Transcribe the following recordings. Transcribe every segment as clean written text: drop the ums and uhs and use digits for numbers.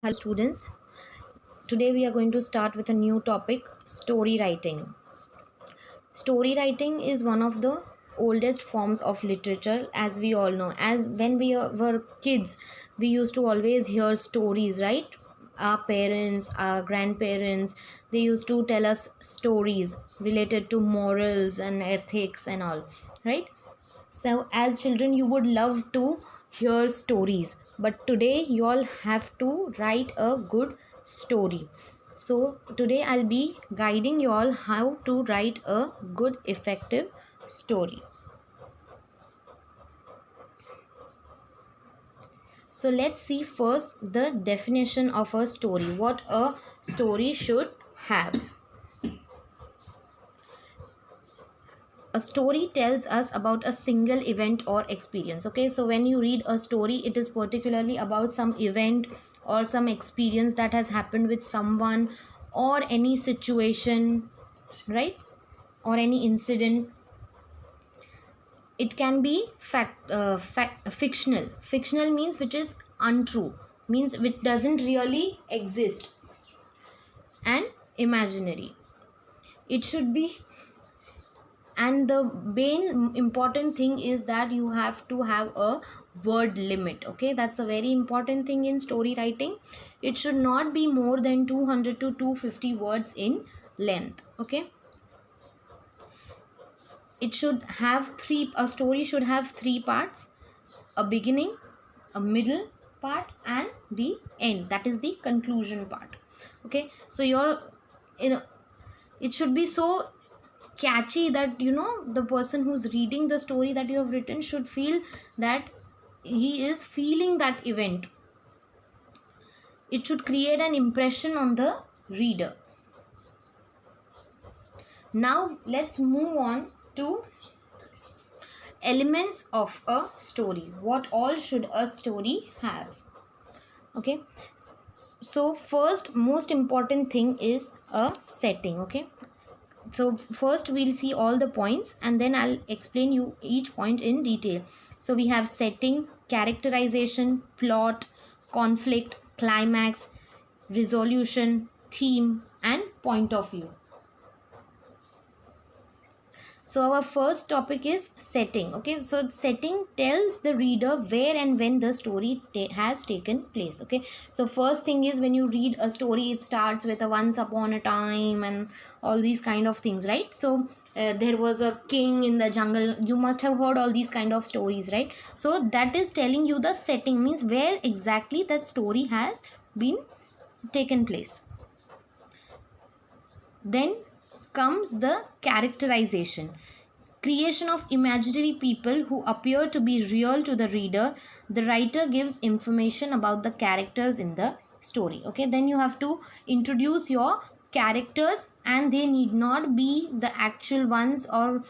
Hello, students. Today we are going to start with a new topic, story writing. Story writing is one of the oldest forms of literature, as we all know. As when were kids, we used to always hear stories, right? Our parents, our grandparents, they used to tell us stories related to morals and ethics and all, right? So, as children, you would love to hear stories, but today you all have to write a good story. So, today I'll be guiding you all how to write a good, effective story. So, let's see first the definition of a story. What a story should have. A story tells us about a single event or experience. Okay, so when you read a story, it is particularly about some event or some experience that has happened with someone or any situation, right? Or any incident. It can be fictional. Fictional means which is untrue, means which doesn't really exist, and imaginary. It should be, and the main important thing is that you have to have a word limit. Okay, that's a very important thing in story writing. It should not be more than 200 to 250 words in length. Okay, it should have three, a story should have three parts: a beginning, a middle part, and the end, that is the conclusion part. Okay, so you're, you know, it should be so catchy that the person who's reading the story that you have written should feel that he is feeling that event. It should create an impression on the reader. Now let's move on to elements of a story. What all should a story have? Okay, so first most important thing is a setting. Okay, so first we'll see all the points and then I'll explain you each point in detail. So we have setting, characterization, plot, conflict, climax, resolution, theme, and point of view. So our first topic is setting. Okay, so setting tells the reader where and when the story has taken place. Okay, so first thing is, when you read a story, it starts with a once upon a time and all these kind of things, right? So there was a king in the jungle. You must have heard all these kind of stories, right? So that is telling you the setting, means where exactly that story has been taken place. Then comes the characterization, creation of imaginary people who appear to be real to the reader. The writer gives information about the characters in the story. Okay, then you have to introduce your characters, and they need not be the actual ones or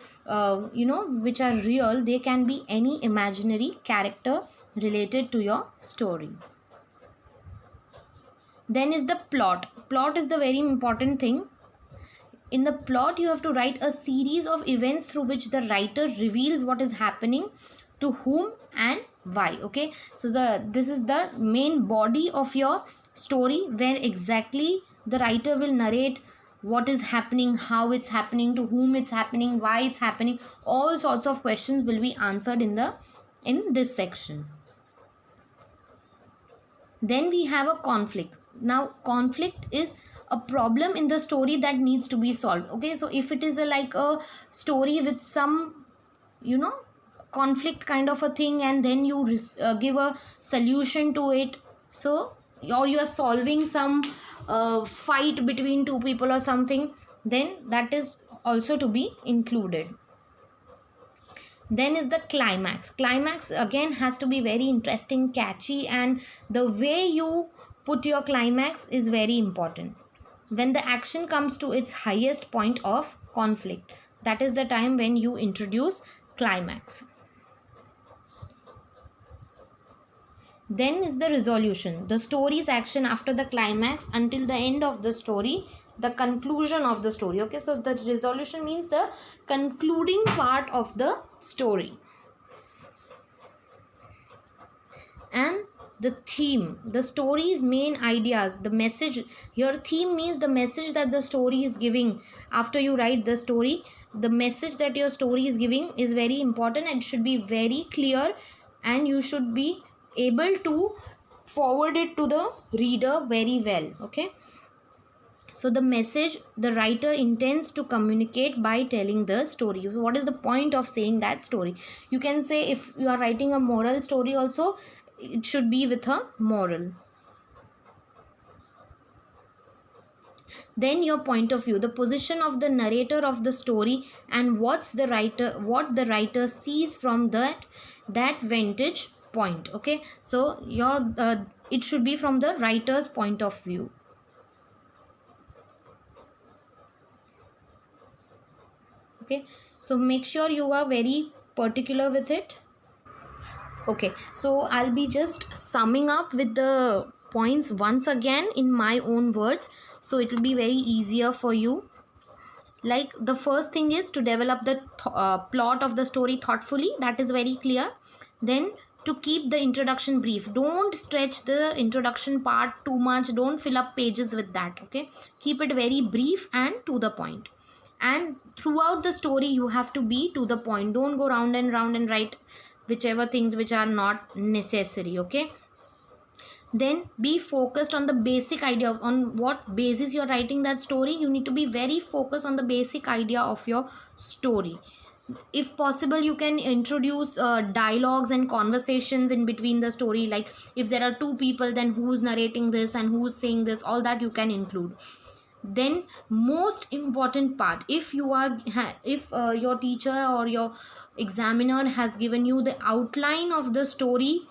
which are real. They can be any imaginary character related to your story. Then is the plot. Plot is the very important thing. In the plot, you have to write a series of events through which the writer reveals what is happening, to whom, and why. Okay, so this is the main body of your story, where exactly the writer will narrate what is happening, how it's happening, to whom it's happening, why it's happening. All sorts of questions will be answered in this section. Then we have a conflict. Now conflict is a problem in the story that needs to be solved. Okay, so if it is like a story with some you know conflict kind of a thing, and then you give a solution to it, so or you are solving some fight between two people or something, then that is also to be included. Then is the climax. Climax again has to be very interesting, catchy, and the way you put your climax is very important. When the action comes to its highest point of conflict, that is the time when you introduce climax. Then is the resolution, the story's action after the climax until the end of the story, the conclusion of the story. Okay, so the resolution means the concluding part of the story. And the theme, the story's main ideas, the message. Your theme means the message that the story is giving. After you write the story, the message that your story is giving is very important and should be very clear, and you should be able to forward it to the reader very well. Okay, so the message the writer intends to communicate by telling the story. What is the point of saying that story? You can say, if you are writing a moral story also, it should be with a moral. Then your point of view, the position of the narrator of the story, and what the writer sees from that vantage point. Okay, so your it should be from the writer's point of view. Okay, so make sure you are very particular with it. Okay, so I'll be just summing up with the points once again in my own words, so it will be very easier for you. Like, the first thing is to develop the plot of the story thoughtfully, that is very clear. Then to keep the introduction brief, don't stretch the introduction part too much, don't fill up pages with that. Okay, keep it very brief and to the point. And throughout the story you have to be to the point, don't go round and write whichever things which are not necessary. Okay, then be focused on the basic idea, on what basis you're writing that story. You need to be very focused on the basic idea of your story. If possible, you can introduce dialogues and conversations in between the story, like if there are two people, then who's narrating this and who's saying this, all that you can include. Then most important part, if you are if your teacher or your examiner has given you the outline of the story,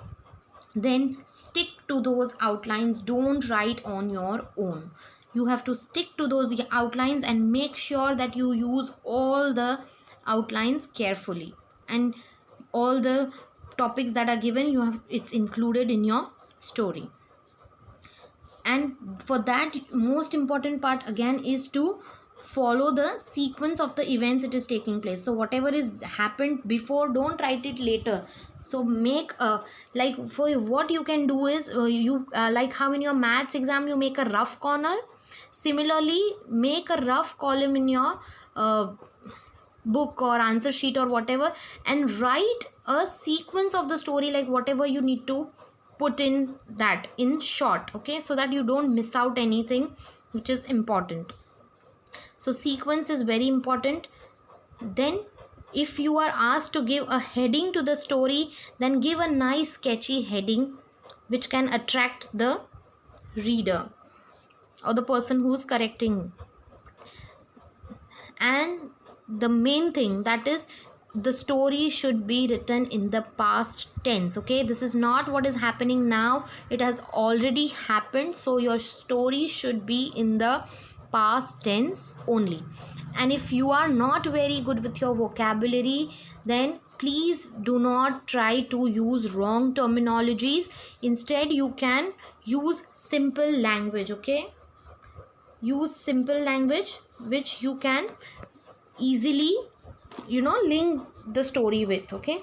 then stick to those outlines, don't write on your own. You have to stick to those outlines and make sure that you use all the outlines carefully, and all the topics that are given, you have it's included in your story. And for that, most important part again is to follow the sequence of the events it is taking place. So whatever is happened before, don't write it later. So make like, for what you can do is you like how in your maths exam you make a rough corner, similarly make a rough column in your book or answer sheet or whatever, and write a sequence of the story, like whatever you need to put in that in short. Okay, so that you don't miss out anything which is important. So sequence is very important. Then if you are asked to give a heading to the story, then give a nice sketchy heading which can attract the reader or the person who's correcting. And the main thing, that is, the story should be written in the past tense. Okay, this is not what is happening now, it has already happened, so your story should be in the past tense only. And if you are not very good with your vocabulary, then please do not try to use wrong terminologies. Instead, you can use simple language. Okay, use simple language which you can easily link the story with. Okay,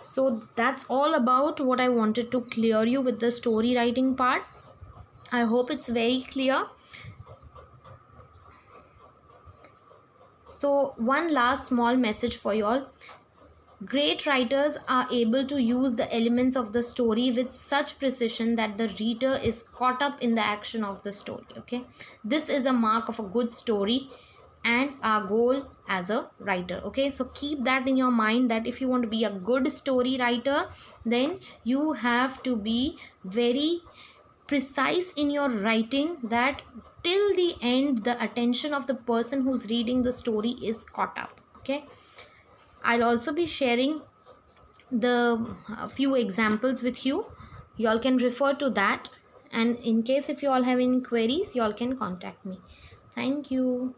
so that's all about what I wanted to clear you with the story writing part. I hope it's very clear. So one last small message for you all. Great writers are able to use the elements of the story with such precision that the reader is caught up in the action of the story. Okay, this is a mark of a good story and our goal as a writer. Okay, so keep that in your mind, that if you want to be a good story writer, then you have to be very precise in your writing, that till the end the attention of the person who's reading the story is caught up. Okay, I'll also be sharing the few examples with you. You all can refer to that, and in case if you all have any queries, you all can contact me. Thank you.